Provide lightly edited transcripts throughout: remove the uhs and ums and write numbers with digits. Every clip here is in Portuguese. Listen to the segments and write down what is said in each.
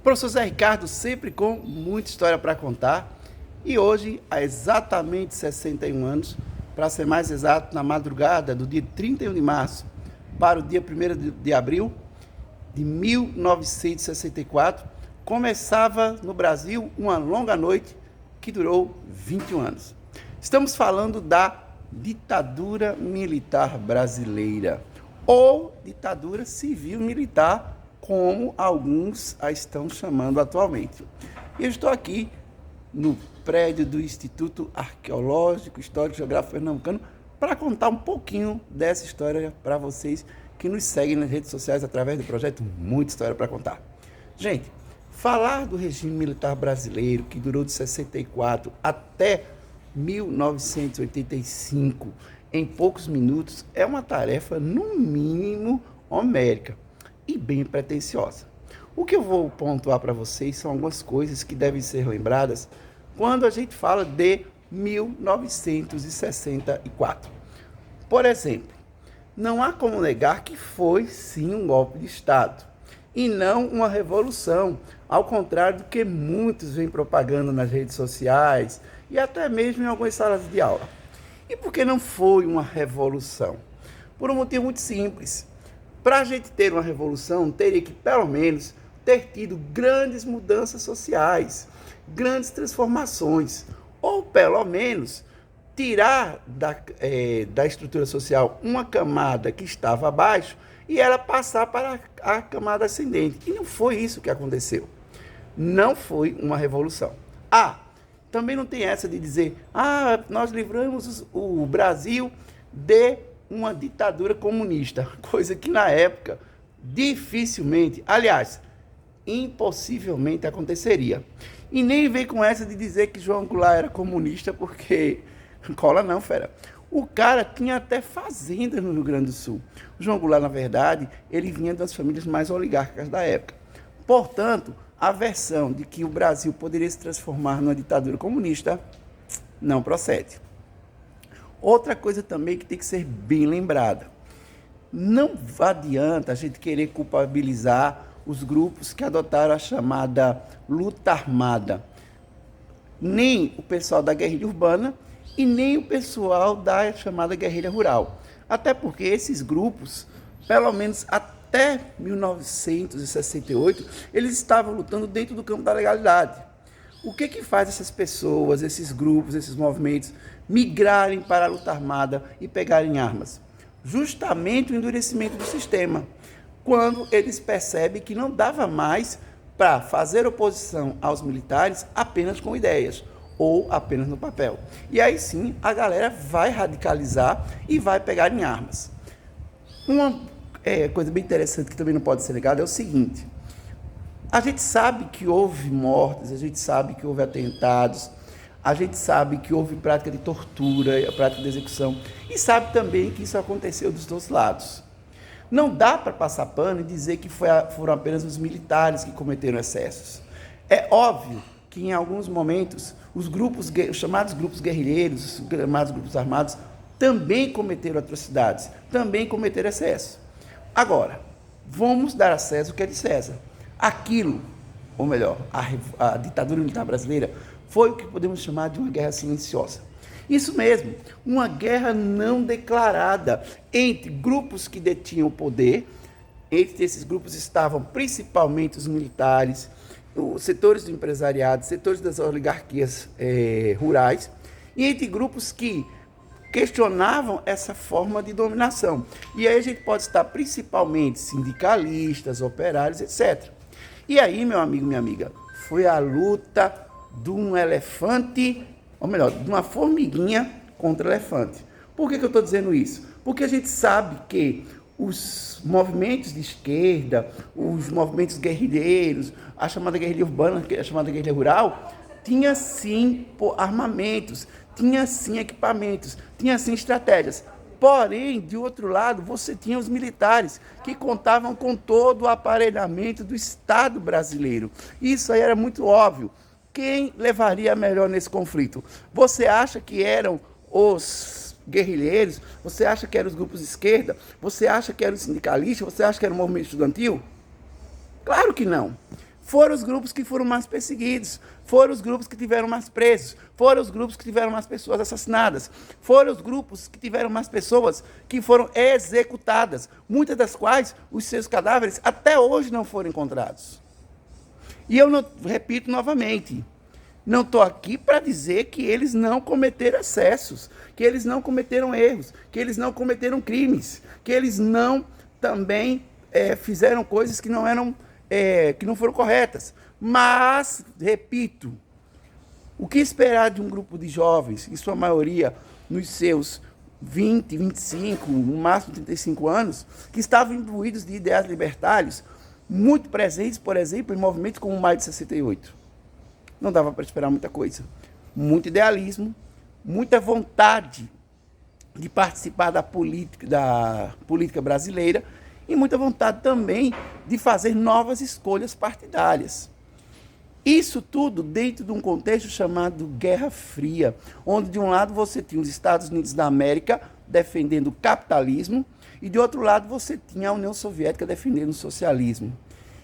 Professor Zé Ricardo, sempre com muita história para contar. E hoje, há exatamente 61 anos, para ser mais exato, na madrugada do dia 31 de março para o dia 1º de abril de 1964, começava no Brasil uma longa noite que durou 21 anos. Estamos falando da ditadura militar brasileira, ou ditadura civil-militar, como alguns a estão chamando atualmente. Eu estou aqui no prédio do Instituto Arqueológico, Histórico e Geográfico Pernambucano para contar um pouquinho dessa história para vocês que nos seguem nas redes sociais através do projeto Muita História para Contar. Gente, falar do regime militar brasileiro, que durou de 64 até 1985, em poucos minutos, é uma tarefa, no mínimo, homérica e bem pretensiosa. O que eu vou pontuar para vocês são algumas coisas que devem ser lembradas quando a gente fala de 1964. Por exemplo, não há como negar que foi sim um golpe de Estado e não uma revolução, ao contrário do que muitos vêm propagando nas redes sociais e até mesmo em algumas salas de aula. E por que não foi uma revolução? Por um motivo muito simples. Para a gente ter uma revolução, teria que, pelo menos, ter tido grandes mudanças sociais, grandes transformações, ou, pelo menos, tirar da estrutura social uma camada que estava abaixo e ela passar para a camada ascendente. E não foi isso que aconteceu. Não foi uma revolução. Também não tem essa de dizer, nós livramos o Brasil de uma ditadura comunista, coisa que na época dificilmente, aliás, impossivelmente aconteceria. E nem vem com essa de dizer que João Goulart era comunista, porque cola não, fera. O cara tinha até fazenda no Rio Grande do Sul. O João Goulart, na verdade, ele vinha das famílias mais oligárquicas da época. Portanto, a versão de que o Brasil poderia se transformar numa ditadura comunista não procede. Outra coisa também que tem que ser bem lembrada. Não adianta a gente querer culpabilizar os grupos que adotaram a chamada luta armada. Nem o pessoal da guerrilha urbana e nem o pessoal da chamada guerrilha rural. Até porque esses grupos, pelo menos até 1968, eles estavam lutando dentro do campo da legalidade. O que faz essas pessoas, esses grupos, esses movimentos migrarem para a luta armada e pegarem armas? Justamente o endurecimento do sistema, quando eles percebem que não dava mais para fazer oposição aos militares apenas com ideias ou apenas no papel. E aí sim a galera vai radicalizar e vai pegar em armas. Uma coisa bem interessante que também não pode ser negada é o seguinte: a gente sabe que houve mortes, a gente sabe que houve atentados, a gente sabe que houve prática de tortura, prática de execução, e sabe também que isso aconteceu dos dois lados. Não dá para passar pano e dizer que foram apenas os militares que cometeram excessos. É óbvio que em alguns momentos os chamados grupos guerrilheiros, os chamados grupos armados, também cometeram atrocidades, também cometeram excessos. Agora, vamos dar a César o que é de César. Aquilo, ou melhor, a ditadura militar brasileira foi o que podemos chamar de uma guerra silenciosa. Isso mesmo, uma guerra não declarada entre grupos que detinham o poder. Entre esses grupos estavam principalmente os militares, os setores do empresariado, setores das oligarquias rurais, e entre grupos que questionavam essa forma de dominação. E aí a gente pode estar principalmente sindicalistas, operários, etc. E aí, meu amigo, minha amiga, foi a luta de um elefante, ou melhor, de uma formiguinha contra elefante. Por que eu estou dizendo isso? Porque a gente sabe que os movimentos de esquerda, os movimentos guerrilheiros, a chamada guerrilha urbana, a chamada guerrilha rural, tinha sim armamentos, tinha sim equipamentos, tinha sim estratégias. Porém, de outro lado, você tinha os militares, que contavam com todo o aparelhamento do Estado brasileiro. Isso aí era muito óbvio. Quem levaria melhor nesse conflito? Você acha que eram os guerrilheiros? Você acha que eram os grupos de esquerda? Você acha que eram os sindicalistas? Você acha que era o movimento estudantil? Claro que não. foram os grupos que foram mais perseguidos, foram os grupos que tiveram mais presos, foram os grupos que tiveram mais pessoas assassinadas, foram os grupos que tiveram mais pessoas que foram executadas, muitas das quais os seus cadáveres até hoje não foram encontrados. E eu não, repito novamente, não estou aqui para dizer que eles não cometeram excessos, que eles não cometeram erros, que eles não cometeram crimes, que eles não também fizeram coisas que não eram que não foram corretas. Mas, repito, o que esperar de um grupo de jovens, em sua maioria nos seus 20, 25, no máximo 35 anos, que estavam imbuídos de ideais libertários, muito presentes, por exemplo, em movimentos como o Maio de 68. Não dava para esperar muita coisa. Muito idealismo, muita vontade de participar da política brasileira, e muita vontade também de fazer novas escolhas partidárias. Isso tudo dentro de um contexto chamado Guerra Fria, onde de um lado você tinha os Estados Unidos da América defendendo o capitalismo e de outro lado você tinha a União Soviética defendendo o socialismo.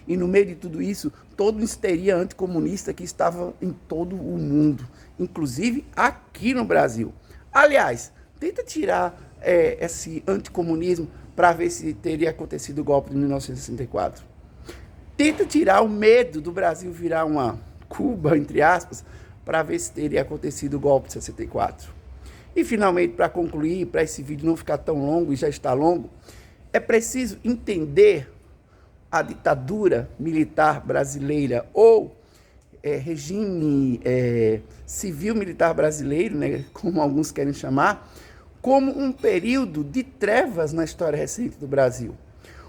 E no meio de tudo isso, toda uma histeria anticomunista que estava em todo o mundo, inclusive aqui no Brasil. Aliás, tenta tirar esse anticomunismo para ver se teria acontecido o golpe de 1964. Tenta tirar o medo do Brasil virar uma Cuba, entre aspas, para ver se teria acontecido o golpe de 64. E, finalmente, para concluir, para esse vídeo não ficar tão longo, e já está longo, é preciso entender a ditadura militar brasileira, ou regime civil-militar brasileiro, né, como alguns querem chamar, como um período de trevas na história recente do Brasil.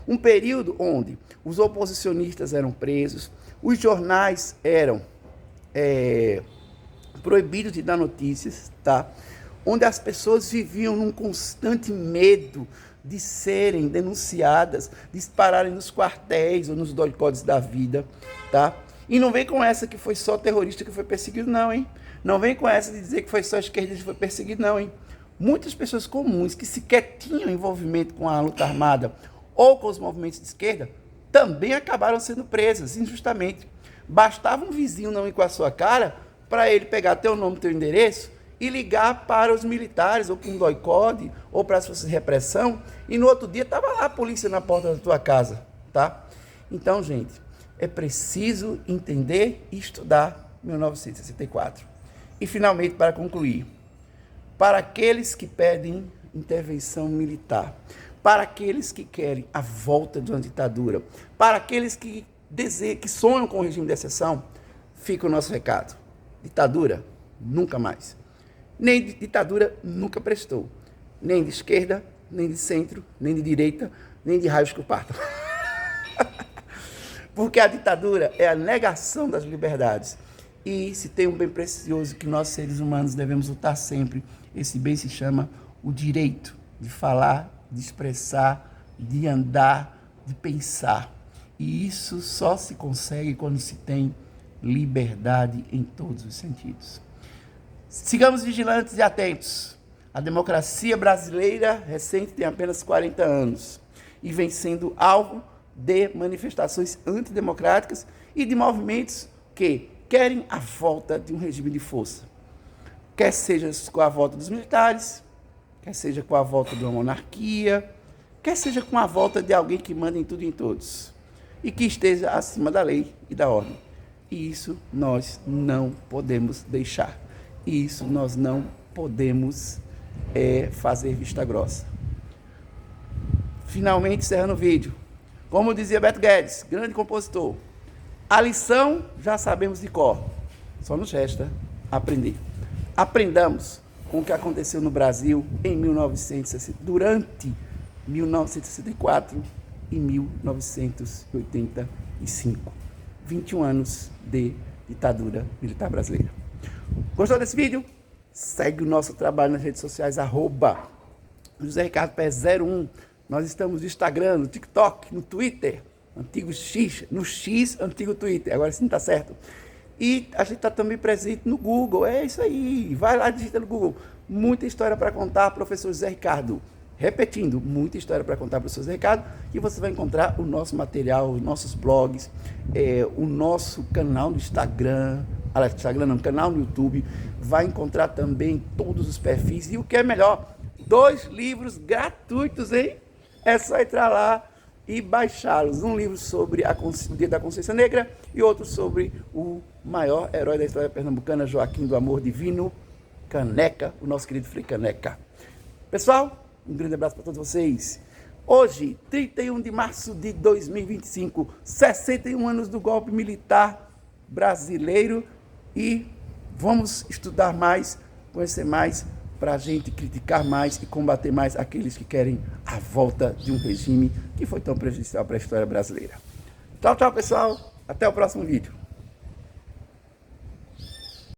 Um período onde os oposicionistas eram presos, os jornais eram proibidos de dar notícias, tá? Onde as pessoas viviam num constante medo de serem denunciadas, de pararem nos quartéis ou nos doicodes da vida, tá? E não vem com essa que foi só terrorista que foi perseguido, não, hein? Não vem com essa de dizer que foi só esquerdista que foi perseguido, não, hein? Muitas pessoas comuns que sequer tinham envolvimento com a luta armada ou com os movimentos de esquerda também acabaram sendo presas injustamente. Bastava um vizinho não ir com a sua cara para ele pegar teu nome, teu endereço e ligar para os militares ou para um doicode ou para as forças de repressão e no outro dia estava lá a polícia na porta da tua casa, tá? Então, gente, é preciso entender e estudar 1964. E, finalmente, para concluir, para aqueles que pedem intervenção militar, para aqueles que querem a volta de uma ditadura, para aqueles que sonham com o regime de exceção, fica o nosso recado. Ditadura, nunca mais. Nem ditadura nunca prestou. Nem de esquerda, nem de centro, nem de direita, nem de raios que o partam. Porque a ditadura é a negação das liberdades. E se tem um bem precioso que nós, seres humanos, devemos lutar sempre, esse bem se chama o direito de falar, de expressar, de andar, de pensar. E isso só se consegue quando se tem liberdade em todos os sentidos. Sigamos vigilantes e atentos. A democracia brasileira recente tem apenas 40 anos e vem sendo alvo de manifestações antidemocráticas e de movimentos que querem a volta de um regime de força. Quer seja com a volta dos militares, quer seja com a volta de uma monarquia, quer seja com a volta de alguém que manda em tudo e em todos, e que esteja acima da lei e da ordem. E isso nós não podemos deixar. E isso nós não podemos fazer vista grossa. Finalmente, encerrando o vídeo. Como dizia Beto Guedes, grande compositor, a lição já sabemos de cor, só nos resta aprender. Aprendamos com o que aconteceu no Brasil em durante 1964 e 1985. 21 anos de ditadura militar brasileira. Gostou desse vídeo? Segue o nosso trabalho nas redes sociais, José Ricardo Pérez 01. Nós estamos no Instagram, no TikTok, no Twitter, antigo X, no X, antigo Twitter, agora sim está certo. E a gente está também presente no Google, é isso aí, vai lá, digita no Google. Muita história para contar, professor José Ricardo. Repetindo, muita história para contar para os seus recados, e você vai encontrar o nosso material, os nossos blogs, o nosso canal no Instagram, canal no YouTube, vai encontrar também todos os perfis, e o que é melhor, 2 livros gratuitos, hein? É só entrar lá e baixá-los. Um livro sobre o Dia da Consciência Negra e outro sobre o maior herói da história pernambucana, Joaquim do Amor Divino, Caneca, o nosso querido Frei Caneca. Pessoal, um grande abraço para todos vocês. Hoje, 31 de março de 2025, 61 anos do golpe militar brasileiro, e vamos estudar mais, conhecer mais, para a gente criticar mais e combater mais aqueles que querem a volta de um regime que foi tão prejudicial para a história brasileira. Tchau, tchau, pessoal. Até o próximo vídeo.